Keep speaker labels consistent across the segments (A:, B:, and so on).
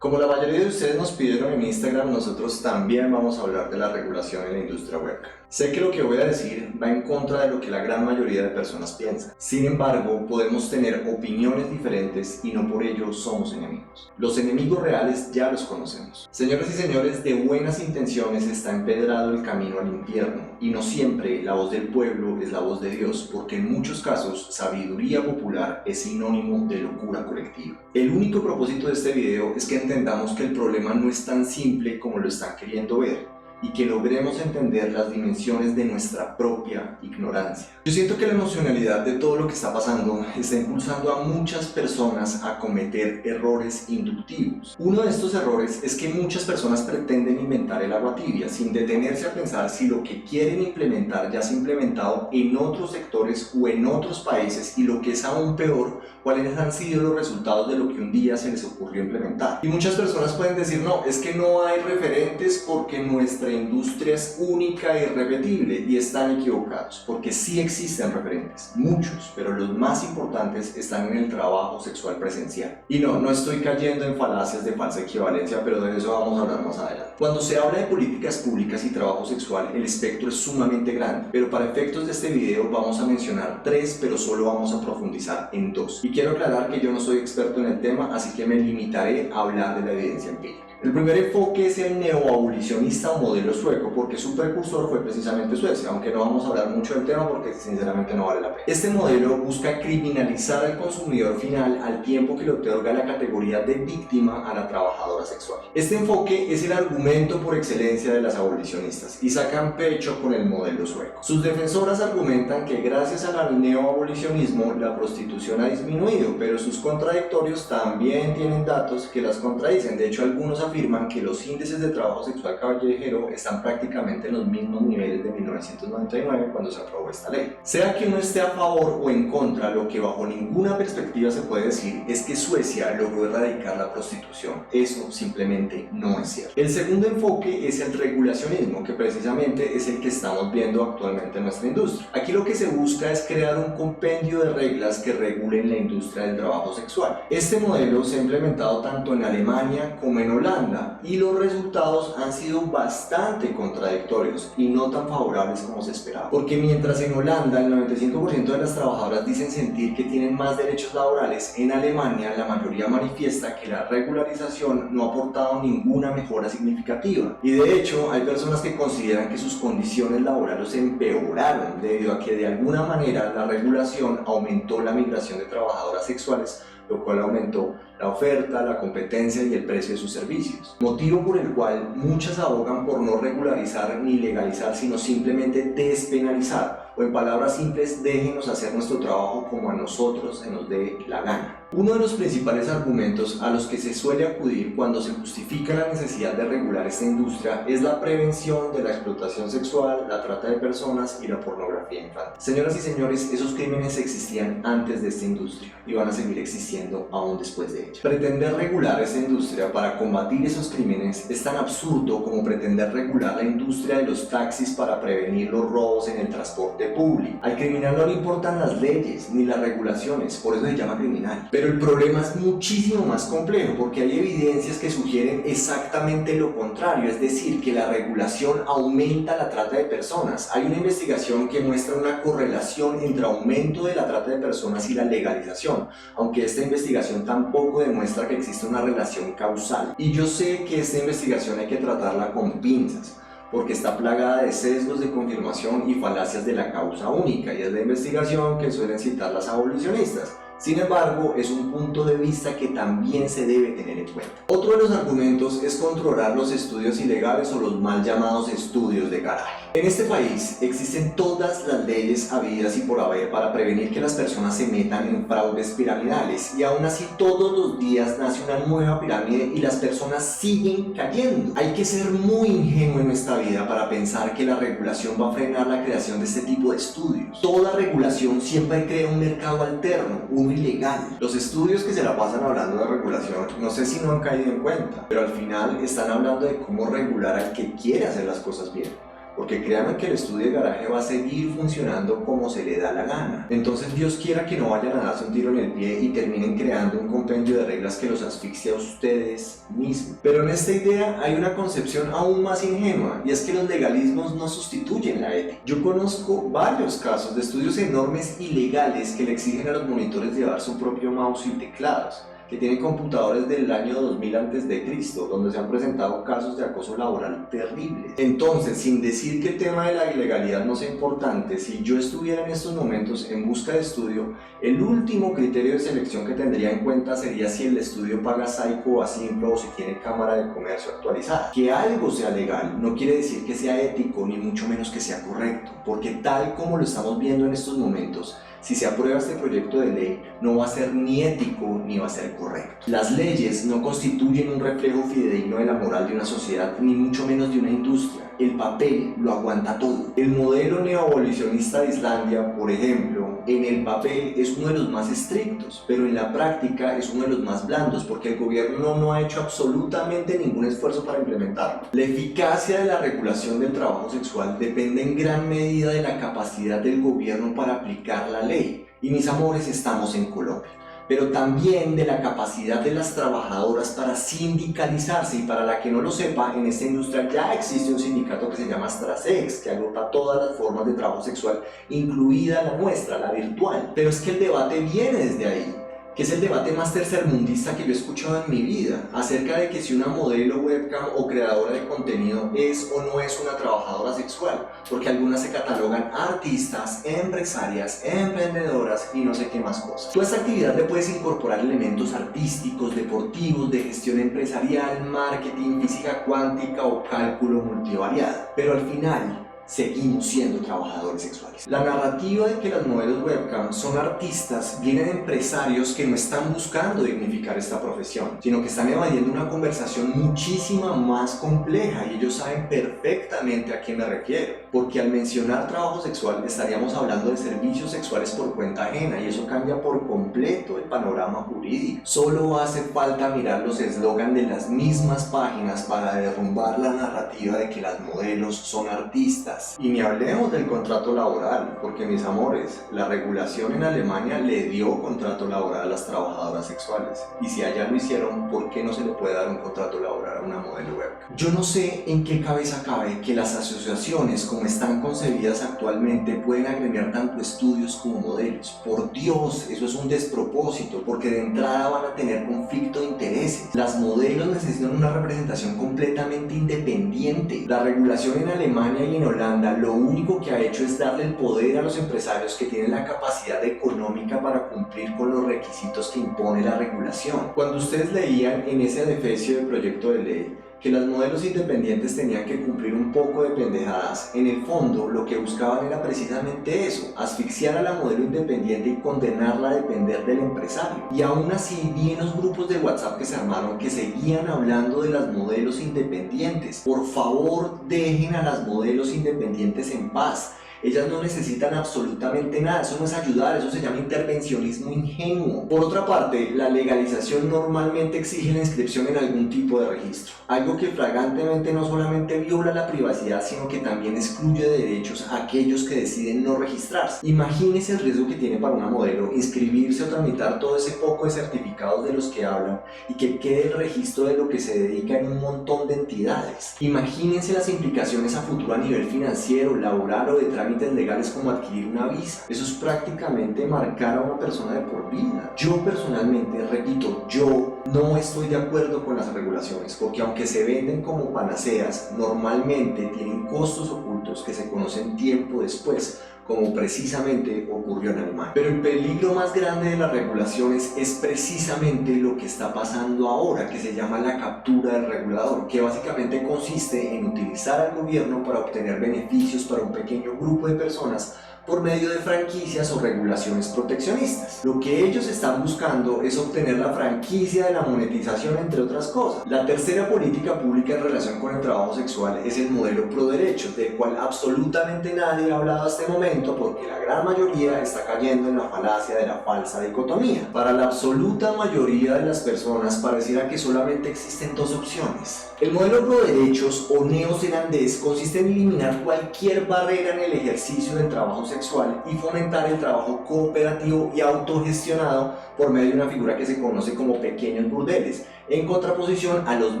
A: Como la mayoría de ustedes nos pidieron en Instagram, nosotros también vamos a hablar de la regulación en la industria webcam. Sé que lo que voy a decir va en contra de lo que la gran mayoría de personas piensan. Sin embargo, podemos tener opiniones diferentes y no por ello somos enemigos. Los enemigos reales ya los conocemos. Señoras y señores, de buenas intenciones está empedrado el camino al infierno, y no siempre la voz del pueblo es la voz de Dios, porque en muchos casos sabiduría popular es sinónimo de locura colectiva. El único propósito de este video es que entendamos que el problema no es tan simple como lo están queriendo ver, y que logremos entender las dimensiones de nuestra propia ignorancia. Yo siento que la emocionalidad de todo lo que está pasando está impulsando a muchas personas a cometer errores inductivos. Uno de estos errores es que muchas personas pretenden inventar el agua tibia sin detenerse a pensar si lo que quieren implementar ya se ha implementado en otros sectores o en otros países, y lo que es aún peor, cuáles han sido los resultados de lo que un día se les ocurrió implementar. Y muchas personas pueden decir, no, es que no hay referentes porque nuestra industria es única e irrepetible, y están equivocados, porque sí existen referentes, muchos, pero los más importantes están en el trabajo sexual presencial. Y no estoy cayendo en falacias de falsa equivalencia, pero de eso vamos a hablar más adelante. Cuando se habla de políticas públicas y trabajo sexual, el espectro es sumamente grande, pero para efectos de este video vamos a mencionar 3, pero solo vamos a profundizar en 2. Y quiero aclarar que yo no soy experto en el tema, así que me limitaré a hablar de la evidencia empírica. El primer enfoque es el neoabolicionista o modelo sueco, porque su precursor fue precisamente Suecia, aunque no vamos a hablar mucho del tema porque sinceramente no vale la pena. Este modelo busca criminalizar al consumidor final al tiempo que le otorga la categoría de víctima a la trabajadora sexual. Este enfoque es el argumento por excelencia de las abolicionistas y sacan pecho con el modelo sueco. Sus defensoras argumentan que gracias al neoabolicionismo la prostitución ha disminuido, pero sus contradictorios también tienen datos que las contradicen. De hecho, algunos afirman que los índices de trabajo sexual callejero están prácticamente en los mismos niveles de 1999 cuando se aprobó esta ley. Sea que uno esté a favor o en contra, lo que bajo ninguna perspectiva se puede decir es que Suecia logró erradicar la prostitución. Eso simplemente no es cierto. El segundo enfoque es el regulacionismo, que precisamente es el que estamos viendo actualmente en nuestra industria. Aquí lo que se busca es crear un compendio de reglas que regulen la industria del trabajo sexual. Este modelo se ha implementado tanto en Alemania como en Holanda, y los resultados han sido bastante contradictorios y no tan favorables como se esperaba. Porque mientras en Holanda el 95% de las trabajadoras dicen sentir que tienen más derechos laborales, en Alemania la mayoría manifiesta que la regularización no ha aportado ninguna mejora significativa. Y de hecho hay personas que consideran que sus condiciones laborales empeoraron debido a que de alguna manera la regulación aumentó la migración de trabajadoras sexuales, lo cual aumentó la oferta, la competencia y el precio de sus servicios. Motivo por el cual muchas abogan por no regularizar ni legalizar, sino simplemente despenalizar, o en palabras simples, déjenos hacer nuestro trabajo como a nosotros se nos dé la gana. Uno de los principales argumentos a los que se suele acudir cuando se justifica la necesidad de regular esta industria es la prevención de la explotación sexual, la trata de personas y la pornografía infantil. Señoras y señores, esos crímenes existían antes de esta industria y van a seguir existiendo aún después de ella. Pretender regular esta industria para combatir esos crímenes es tan absurdo como pretender regular la industria de los taxis para prevenir los robos en el transporte público. Al criminal no le importan las leyes ni las regulaciones, por eso se llama criminal. Pero el problema es muchísimo más complejo, porque hay evidencias que sugieren exactamente lo contrario, es decir, que la regulación aumenta la trata de personas. Hay una investigación que muestra una correlación entre aumento de la trata de personas y la legalización, aunque esta investigación tampoco demuestra que existe una relación causal. Y yo sé que esta investigación hay que tratarla con pinzas, porque está plagada de sesgos de confirmación y falacias de la causa única, y es la investigación que suelen citar las abolicionistas. Sin embargo, es un punto de vista que también se debe tener en cuenta. Otro de los argumentos es controlar los estudios ilegales o los mal llamados estudios de garaje. En este país existen todas las leyes habidas y por haber para prevenir que las personas se metan en fraudes piramidales, y aún así todos los días nace una nueva pirámide y las personas siguen cayendo. Hay que ser muy ingenuo en esta vida para pensar que la regulación va a frenar la creación de este tipo de estudios. Toda regulación siempre crea un mercado alterno, uno ilegal. Los estudios que se la pasan hablando de regulación, no sé si no han caído en cuenta, pero al final están hablando de cómo regular al que quiere hacer las cosas bien. porque créanme que el estudio de garaje va a seguir funcionando como se le da la gana. Entonces Dios quiera que no vayan a darse un tiro en el pie y terminen creando un compendio de reglas que los asfixia a ustedes mismos. Pero en esta idea hay una concepción aún más ingenua, y es que los legalismos no sustituyen la ética. Yo conozco varios casos de estudios enormes y legales que le exigen a los monitores llevar su propio mouse y teclados, que tienen computadores del año 2000 a.C., donde se han presentado casos de acoso laboral terribles. Entonces, sin decir que el tema de la ilegalidad no sea importante, si yo estuviera en estos momentos en busca de estudio, el último criterio de selección que tendría en cuenta sería si el estudio paga Saico o Asimpro o si tiene cámara de comercio actualizada. Que algo sea legal no quiere decir que sea ético, ni mucho menos que sea correcto, porque tal como lo estamos viendo en estos momentos, si se aprueba este proyecto de ley, no va a ser ni ético ni va a ser correcto. Las leyes no constituyen un reflejo fidedigno de la moral de una sociedad, ni mucho menos de una industria. El papel lo aguanta todo. El modelo neoabolicionista de Islandia, por ejemplo, en el papel es uno de los más estrictos, pero en la práctica es uno de los más blandos, porque el gobierno no ha hecho absolutamente ningún esfuerzo para implementarlo. La eficacia de la regulación del trabajo sexual depende en gran medida de la capacidad del gobierno para aplicar la ley. Y mis amores, estamos en Colombia. Pero también de la capacidad de las trabajadoras para sindicalizarse, y para la que no lo sepa, en esta industria ya existe un sindicato que se llama Astrasex, que agrupa todas las formas de trabajo sexual, incluida la nuestra, la virtual. Pero es que el debate viene desde ahí, que es el debate más tercermundista que yo he escuchado en mi vida, acerca de que si una modelo webcam o creadora de contenido es o no es una trabajadora sexual, porque algunas se catalogan artistas, empresarias, emprendedoras y no sé qué más cosas. Toda esta actividad le puedes incorporar elementos artísticos, deportivos, de gestión empresarial, marketing, física cuántica o cálculo multivariado, pero al final seguimos siendo trabajadores sexuales. La narrativa de que las modelos webcam son artistas viene de empresarios que no están buscando dignificar esta profesión, sino que están evadiendo una conversación muchísima más compleja, y ellos saben perfectamente a quién me refiero, porque al mencionar trabajo sexual estaríamos hablando de servicios sexuales por cuenta ajena, y eso cambia por completo el panorama jurídico. Solo hace falta mirar los eslogans de las mismas páginas para derrumbar la narrativa de que las modelos son artistas. Y ni hablemos del contrato laboral, porque mis amores, la regulación en Alemania le dio contrato laboral a las trabajadoras sexuales, y si allá lo hicieron, ¿por qué no se le puede dar un contrato laboral a una modelo webcam? Yo no sé en qué cabeza cabe que las asociaciones, como están concebidas actualmente, pueden agremiar tanto estudios como modelos. Por Dios, eso es un despropósito, porque de entrada van a tener conflicto de intereses. Las modelos necesitan una representación completamente independiente. La regulación en Alemania y en Holanda lo único que ha hecho es darle el poder a los empresarios que tienen la capacidad económica para cumplir con los requisitos que impone la regulación. Cuando ustedes leían en ese adefesio del proyecto de ley que las modelos independientes tenían que cumplir un poco de pendejadas, en el fondo lo que buscaban era precisamente eso: asfixiar a la modelo independiente y condenarla a depender del empresario. Y aún así vi en los grupos de WhatsApp que se armaron que seguían hablando de las modelos independientes. Por favor, dejen a las modelos independientes en paz. Ellas no necesitan absolutamente nada, eso no es ayudar, eso se llama intervencionismo ingenuo. Por otra parte, la legalización normalmente exige la inscripción en algún tipo de registro, algo que flagrantemente no solamente viola la privacidad, sino que también excluye de derechos a aquellos que deciden no registrarse. Imagínense el riesgo que tiene para una modelo inscribirse o tramitar todo ese poco de certificados de los que hablan y que quede el registro de lo que se dedica en un montón de entidades. Imagínense las implicaciones a futuro a nivel financiero, laboral o de trámites legales como adquirir una visa. Eso es prácticamente marcar a una persona de por vida. Yo personalmente, repito, yo no estoy de acuerdo con las regulaciones, porque aunque se venden como panaceas, normalmente tienen costos ocultos que se conocen tiempo después, como precisamente ocurrió en Alemania. Pero el peligro más grande de las regulaciones es precisamente lo que está pasando ahora, que se llama la captura del regulador, que básicamente consiste en utilizar al gobierno para obtener beneficios para un pequeño grupo de personas por medio de franquicias o regulaciones proteccionistas. Lo que ellos están buscando es obtener la franquicia de la monetización, entre otras cosas. La tercera política pública en relación con el trabajo sexual es el modelo pro derechos, del cual absolutamente nadie ha hablado hasta este momento porque la gran mayoría está cayendo en la falacia de la falsa dicotomía. Para la absoluta mayoría de las personas pareciera que solamente existen dos opciones. El modelo pro derechos o neozelandés consiste en eliminar cualquier barrera en el ejercicio del trabajo sexual y fomentar el trabajo cooperativo y autogestionado por medio de una figura que se conoce como pequeños burdeles, en contraposición a los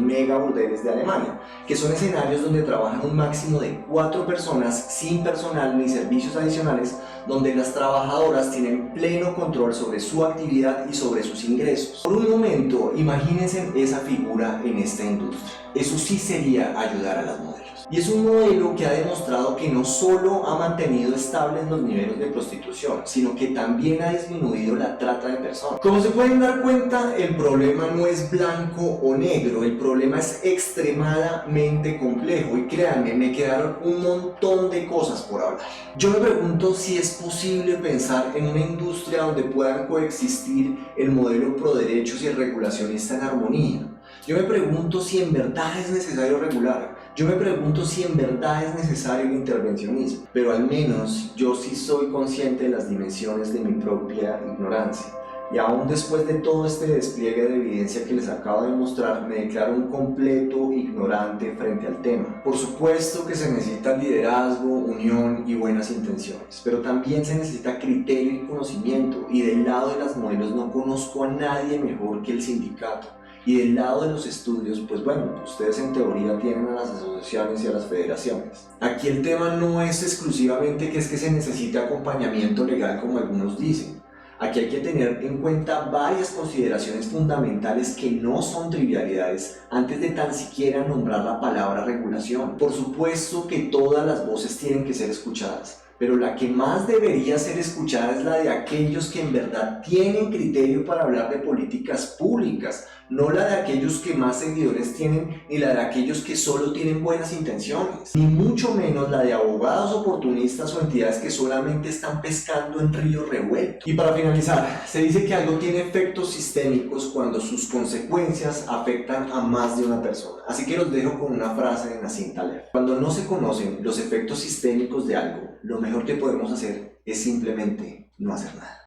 A: mega burdeles de Alemania, que son escenarios donde trabajan un máximo de 4 personas sin personal ni servicios adicionales, donde las trabajadoras tienen pleno control sobre su actividad y sobre sus ingresos. Por un momento, imagínense esa figura en esta industria. Eso sí sería ayudar a las modelos. Y es un modelo que ha demostrado que no solo ha mantenido estables los niveles de prostitución, sino que también ha disminuido la trata de personas. Como se pueden dar cuenta, el problema no es blanco o negro, el problema es extremadamente complejo y créanme, me quedaron un montón de cosas por hablar. Yo me pregunto si es posible pensar en una industria donde puedan coexistir el modelo pro derechos y el regulacionista en armonía. Yo me pregunto si en verdad es necesario regular. Yo me pregunto si en verdad es necesario el intervencionismo. Pero al menos yo sí soy consciente de las dimensiones de mi propia ignorancia. Y aún después de todo este despliegue de evidencia que les acabo de mostrar, me declaro un completo ignorante frente al tema. Por supuesto que se necesita liderazgo, unión y buenas intenciones, pero también se necesita criterio y conocimiento, y del lado de las modelos no conozco a nadie mejor que el sindicato. Y del lado de los estudios, pues bueno, ustedes en teoría tienen a las asociaciones y a las federaciones. Aquí el tema no es exclusivamente que se necesite acompañamiento legal como algunos dicen. Aquí hay que tener en cuenta varias consideraciones fundamentales que no son trivialidades antes de tan siquiera nombrar la palabra regulación. Por supuesto que todas las voces tienen que ser escuchadas, pero la que más debería ser escuchada es la de aquellos que en verdad tienen criterio para hablar de políticas públicas, no la de aquellos que más seguidores tienen, ni la de aquellos que solo tienen buenas intenciones, ni mucho menos la de abogados oportunistas o entidades que solamente están pescando en río revuelto. Y para finalizar, se dice que algo tiene efectos sistémicos cuando sus consecuencias afectan a más de una persona. Así que los dejo con una frase de Nassim Taleb. Cuando no se conocen los efectos sistémicos de algo, lo mejor que podemos hacer es simplemente no hacer nada.